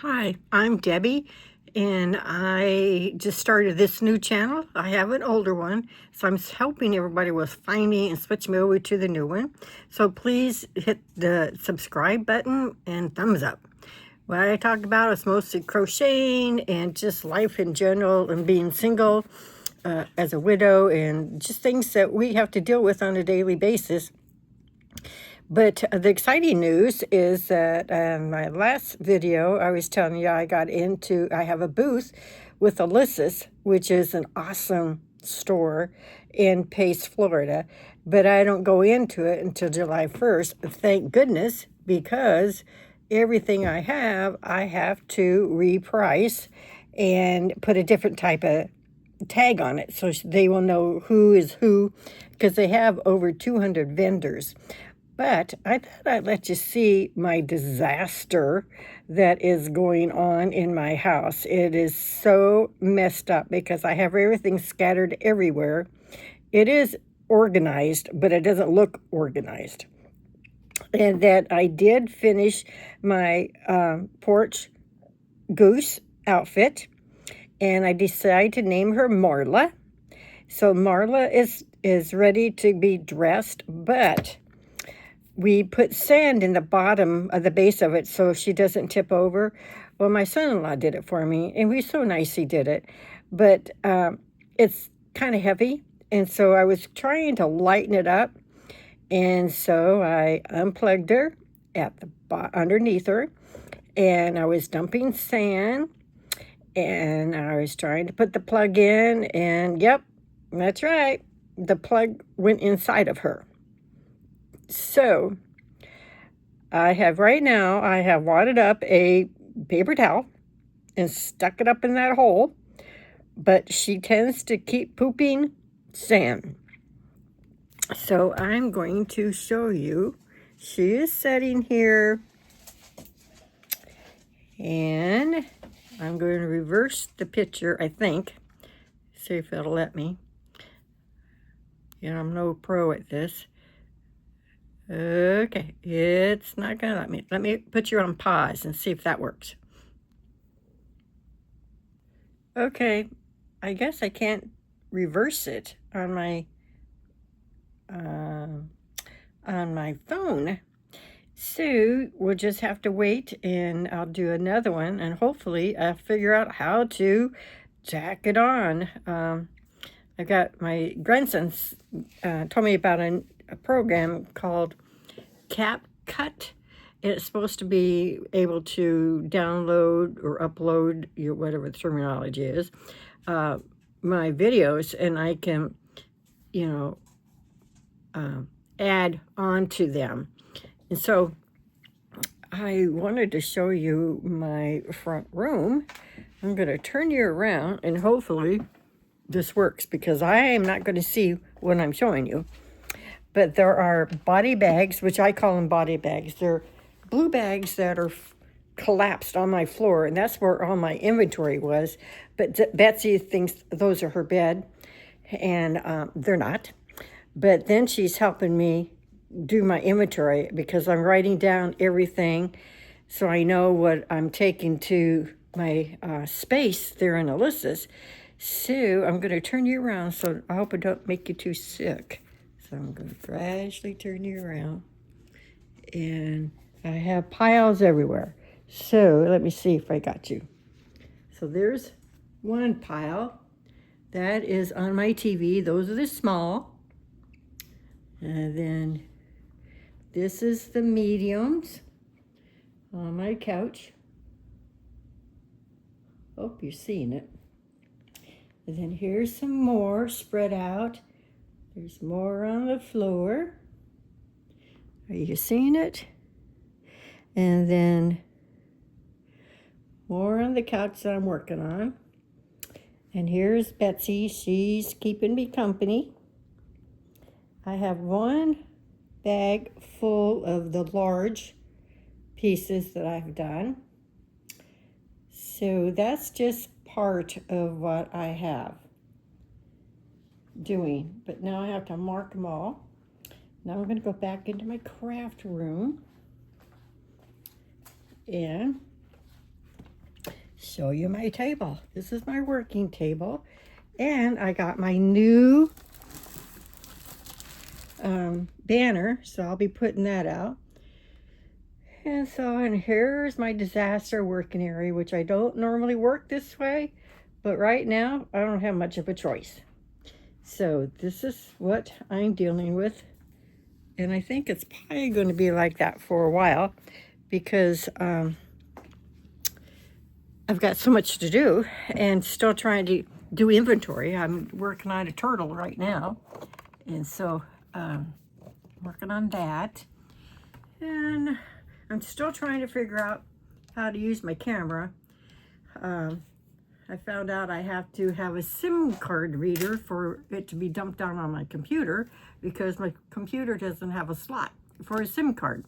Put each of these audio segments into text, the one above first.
Hi, I'm Debbie, and I just started this new channel. I have an older one, so I'm helping everybody with finding and switching me over to the new one. So please hit the subscribe button and thumbs up. What I talk about is mostly crocheting and just life in general and being single as a widow and just things that we have to deal with on a daily basis. But the exciting news is that my last video, I was telling you I have a booth with Alyssa's, which is an awesome store in Pace, Florida. But I don't go into it until July 1st, thank goodness, because everything I have to reprice and put a different type of tag on it so they will know who is who, because they have over 200 vendors. But I thought I'd let you see my disaster that is going on in my house. It is so messed up because I have everything scattered everywhere. It is organized, but it doesn't look organized. And that I did finish my porch goose outfit, and I decided to name her Marla. So Marla is ready to be dressed, but we put sand in the bottom of the base of it so she doesn't tip over. Well, my son-in-law did it for me, and he's so nice he did it. But it's kind of heavy, and so I was trying to lighten it up, and so I unplugged her at the underneath her, and I was dumping sand, and I was trying to put the plug in, and yep, that's right, the plug went inside of her. So I have wadded up a paper towel and stuck it up in that hole, but she tends to keep pooping sand. So I'm going to show you. She is sitting here, and I'm going to reverse the picture, I think. See if it'll let me. I'm no pro at this. Okay, it's not gonna let me. Let me put you on pause and see if that works. Okay, I guess I can't reverse it on my phone. So we'll just have to wait, and I'll do another one, and hopefully I'll figure out how to tack it on. I got my grandsons told me about a program called CapCut. It's supposed to be able to download or upload your whatever the terminology is, my videos, and I can, add on to them. And so I wanted to show you my front room. I'm going to turn you around, and hopefully this works, because I am not going to see what I'm showing you. But there are body bags, which I call them body bags. They're blue bags that are collapsed on my floor, and that's where all my inventory was. But Betsy thinks those are her bed, and they're not. But then she's helping me do my inventory because I'm writing down everything so I know what I'm taking to my space there in Alyssa's. So I'm going to turn you around, so I hope I don't make you too sick. So I'm going to gradually turn you around. And I have piles everywhere. So let me see if I got you. So there's one pile. That is on my TV. Those are the small. And then this is the mediums on my couch. Hope you're seeing it. And then here's some more spread out. There's more on the floor. Are you seeing it? And then more on the couch that I'm working on. And here's Betsy. She's keeping me company. I have one bag full of the large pieces that I've done. So that's just part of what I have doing. But now I have to mark them all. Now I'm going to go back into my craft room. And show you my table. This is my working table. And I got my new banner, so I'll be putting that out. And here's my disaster working area, which I don't normally work this way, but right now I don't have much of a choice. So this is what I'm dealing with. And I think it's probably going to be like that for a while because I've got so much to do and still trying to do inventory. I'm working on a turtle right now. And so working on that. And I'm still trying to figure out how to use my camera. I found out I have to have a SIM card reader for it to be dumped down on my computer because my computer doesn't have a slot for a SIM card.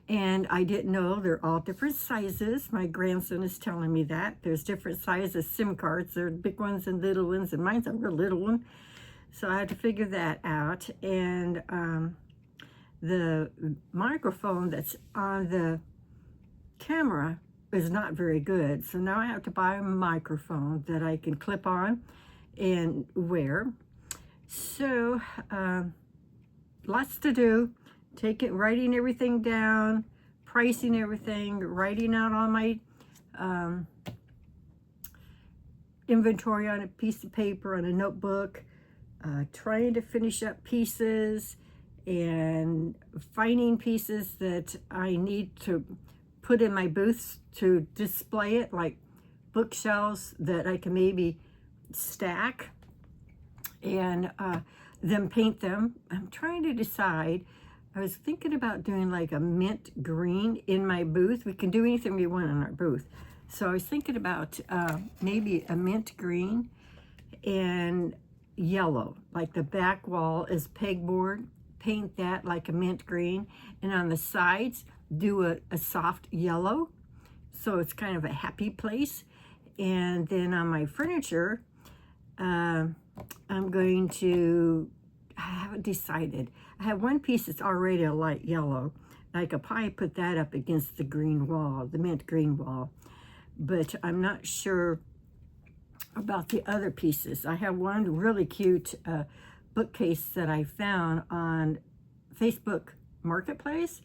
And I didn't know they're all different sizes. My grandson is telling me that. There's different sizes SIM cards. There are big ones and little ones, and mine's a real little one. So I had to figure that out. And the microphone that's on the camera is not very good. So now I have to buy a microphone that I can clip on and wear. So lots to do. Writing everything down, pricing everything, writing out all my inventory on a piece of paper, on a notebook, trying to finish up pieces and finding pieces that I need to put in my booths to display it, like bookshelves that I can maybe stack and then paint them. I'm trying to decide. I was thinking about doing like a mint green in my booth. We can do anything we want in our booth. So I was thinking about maybe a mint green and yellow, like the back wall is pegboard. Paint that like a mint green, and on the sides do a soft yellow, so it's kind of a happy place. And then on my furniture, I'm going to, I haven't decided. I have one piece that's already a light yellow. I could probably put that up against the green wall, the mint green wall, but I'm not sure about the other pieces. I have one really cute bookcase that I found on Facebook Marketplace.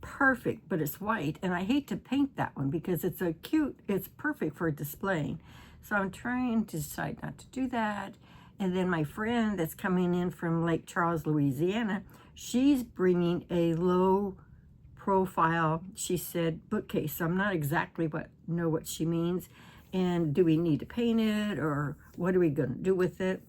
Perfect, but it's white, and I hate to paint that one because it's it's perfect for displaying. So I'm trying to decide not to do that. And then my friend that's coming in from Lake Charles, Louisiana, she's bringing a low profile, she said, bookcase. So I'm not exactly know what she means. And do we need to paint it, or what are we going to do with it?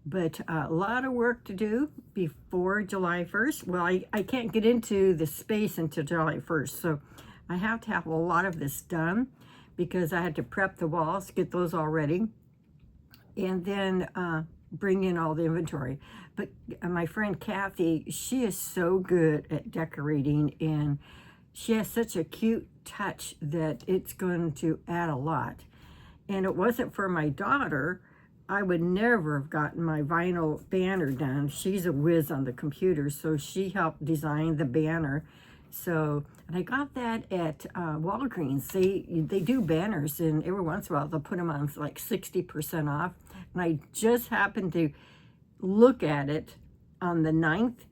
But a lot of work to do before July 1st. Well, I can't get into the space until July 1st. So I have to have a lot of this done because I had to prep the walls, get those all ready, and then bring in all the inventory. But my friend Kathy, she is so good at decorating, and she has such a cute touch that it's going to add a lot. And it wasn't for my daughter, I would never have gotten my vinyl banner done. She's a whiz on the computer, so she helped design the banner. So, and I got that at Walgreens. They do banners, and every once in a while they'll put them on like 60% off. And I just happened to look at it on the 9th,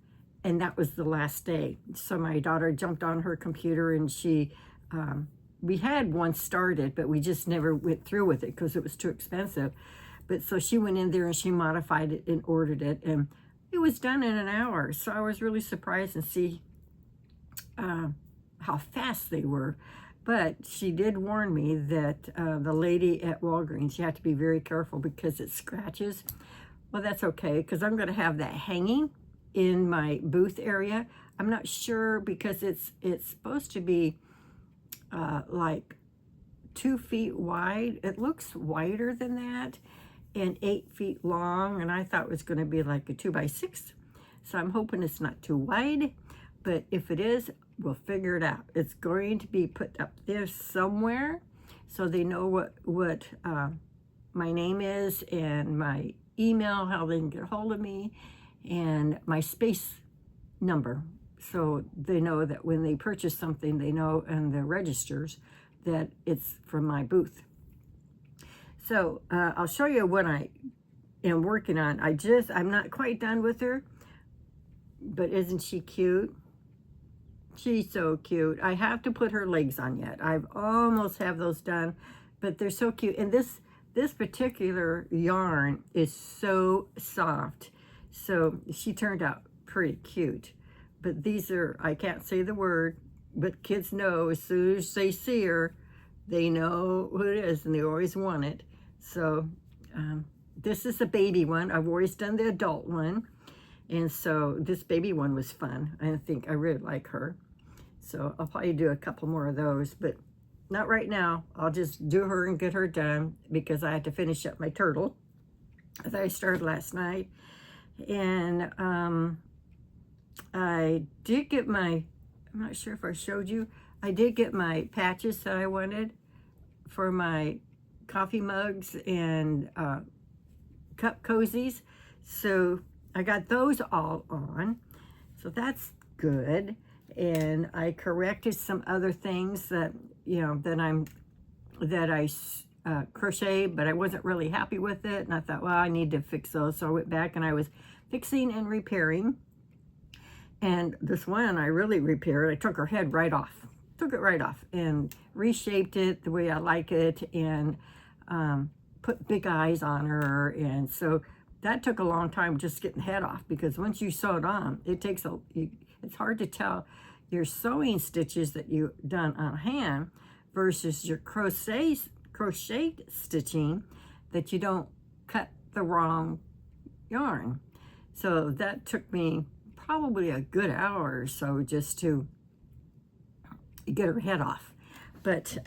and that was the last day. So my daughter jumped on her computer, and we had one started, but we just never went through with it because it was too expensive. But so she went in there and she modified it and ordered it, and it was done in an hour. So I was really surprised and see how fast they were. But she did warn me that the lady at Walgreens, you have to be very careful because it scratches. Well, that's okay, because I'm going to have that hanging in my booth area. I'm not sure because it's supposed to be like 2 feet wide. It looks wider than that, and 8 feet long, and I thought it was going to be like a 2x6. So I'm hoping it's not too wide, but if it is, we'll figure it out. It's going to be put up there somewhere so they know what my name is and my email, how they can get a hold of me, and my space number. So they know that when they purchase something, they know, and the registers, that it's from my booth. So I'll show you what I am working on. I'm not quite done with her, but isn't she cute? She's so cute. I have to put her legs on yet. I've almost have those done, but they're so cute. And this particular yarn is so soft. So she turned out pretty cute. But these are, I can't say the word, but kids know as soon as they see her, they know what it is and they always want it. So this is a baby one. I've always done the adult one. And so this baby one was fun. I think I really like her. So I'll probably do a couple more of those, but not right now. I'll just do her and get her done because I had to finish up my turtle that I started last night. And I did get my, I'm not sure if I showed you, I did get my patches that I wanted for my coffee mugs and cup cozies. So I got those all on. So that's good. And I corrected some other things that, you know, that I crochet, but I wasn't really happy with it. And I thought, well, I need to fix those. So I went back and I was fixing and repairing. And this one I really repaired. I took her head right off. Took it right off and reshaped it the way I like it and put big eyes on her. And so that took a long time just getting the head off, because once you sew it on, it takes it's hard to tell your sewing stitches that you've done on hand versus your crochet stitching that you don't cut the wrong yarn. So that took me probably a good hour or so just to get her head off. But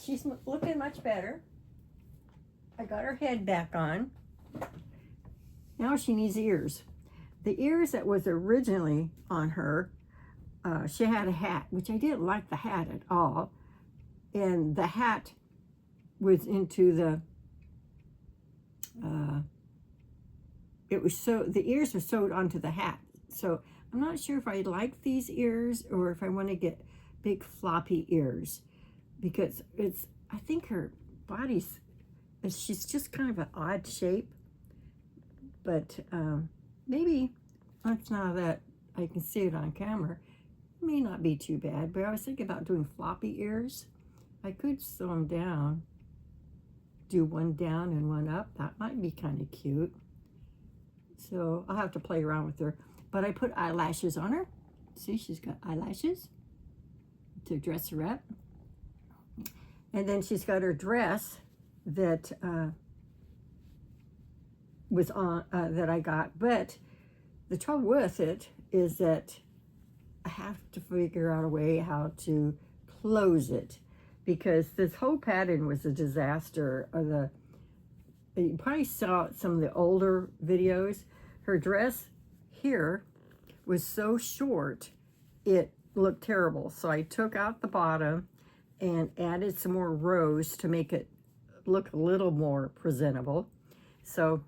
she's looking much better. I got her head back on. Now she needs ears. The ears that was originally on her, she had a hat, which I didn't like the hat at all. And the hat was into the, the ears were sewed onto the hat. So I'm not sure if I like these ears or if I want to get big floppy ears, because I think her body's, she's just kind of an odd shape. But maybe once now that I can see it on camera, it may not be too bad. But I was thinking about doing floppy ears. I could sew them down, do one down and one up. That might be kind of cute. So I'll have to play around with her. But I put eyelashes on her. See, she's got eyelashes to dress her up. And then she's got her dress that was on that I got. But the trouble with it is that I have to figure out a way how to close it, because this whole pattern was a disaster. You probably saw some of the older videos. Her dress here was so short, it looked terrible. So I took out the bottom and added some more rows to make it look a little more presentable. So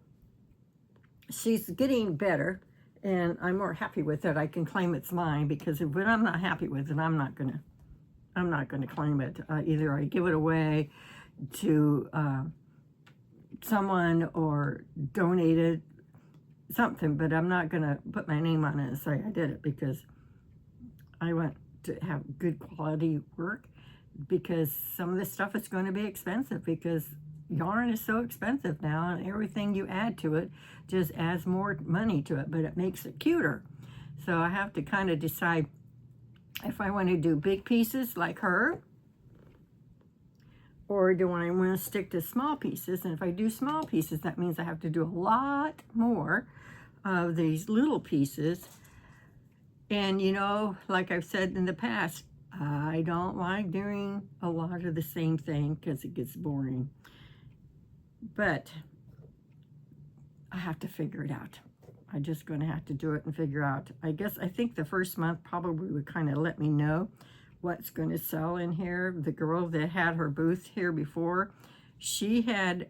she's getting better, and I'm more happy with it. I can claim it's mine, because when I'm not happy with it, I'm not gonna claim it. Either I give it away to someone or donate it, something, but I'm not gonna put my name on it and say I did it, because I want to have good quality work, because some of this stuff is going to be expensive, because yarn is so expensive now, and everything you add to it just adds more money to it, but it makes it cuter. So I have to kind of decide if I want to do big pieces like her, or do I want to stick to small pieces. And if I do small pieces, that means I have to do a lot more of these little pieces. And you know, like I've said in the past, I don't like doing a lot of the same thing because it gets boring. But I have to figure it out. I'm just going to have to do it and figure out. I think the first month probably would kind of let me know what's going to sell in here. The girl that had her booth here before, she had,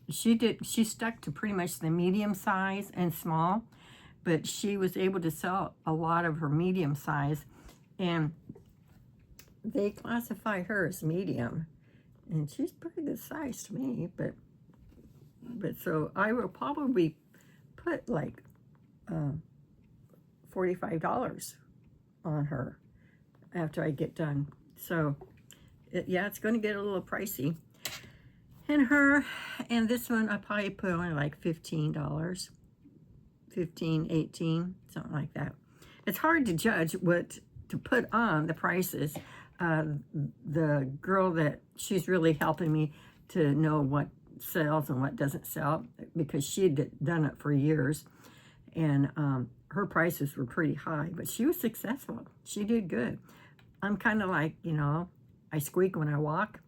she stuck to pretty much the medium size and small, but she was able to sell a lot of her medium size. And they classify her as medium, and she's pretty good size to me, but so I will probably put like $45 on her after I get done. So yeah, it's going to get a little pricey. And her, and this one I probably put on like $15, 15, 18, something like that. It's hard to judge what to put on the prices. The girl that, she's really helping me to know what sells and what doesn't sell, because she had done it for years, and her prices were pretty high, but she was successful. She did good. I'm kind of like, you know, I squeak when I walk,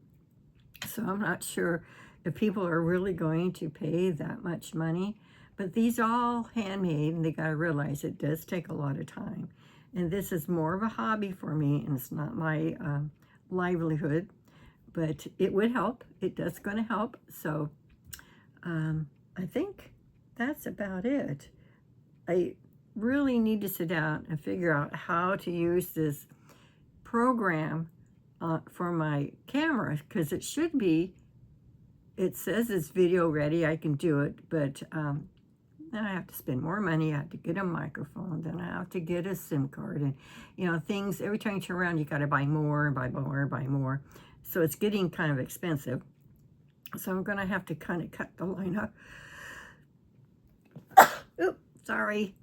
so I'm not sure if people are really going to pay that much money. But these are all handmade, and they got to realize it does take a lot of time. And this is more of a hobby for me, and it's not my livelihood, but it would help. It does going to help. So I think that's about it. I really need to sit down and figure out how to use this program for my camera, because it should be, it says it's video ready, I can do it, but then I have to spend more money. I have to get a microphone, then I have to get a SIM card, and you know, things, every time you turn around you got to buy more and buy more and buy more, so it's getting kind of expensive. So I'm gonna have to kind of cut the line up. Oops, sorry.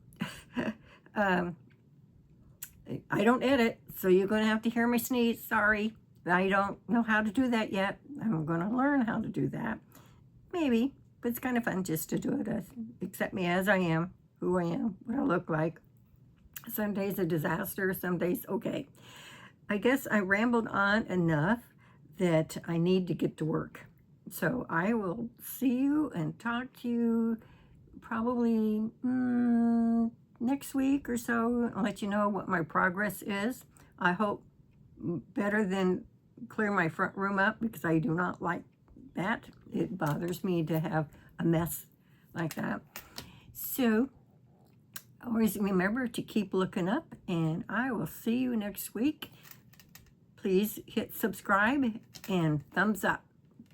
I don't edit, so you're going to have to hear me sneeze. Sorry. I don't know how to do that yet. I'm going to learn how to do that. Maybe. But it's kind of fun just to do it. Accept me as I am, who I am, what I look like. Some days a disaster, some days okay. I guess I rambled on enough that I need to get to work. So I will see you and talk to you probably next week or so. I'll let you know what my progress is. I hope better than clear my front room up, because I do not like that. It bothers me to have a mess like that. So always remember to keep looking up, and I will see you next week. Please hit subscribe and thumbs up.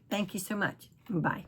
Thank you so much. Bye.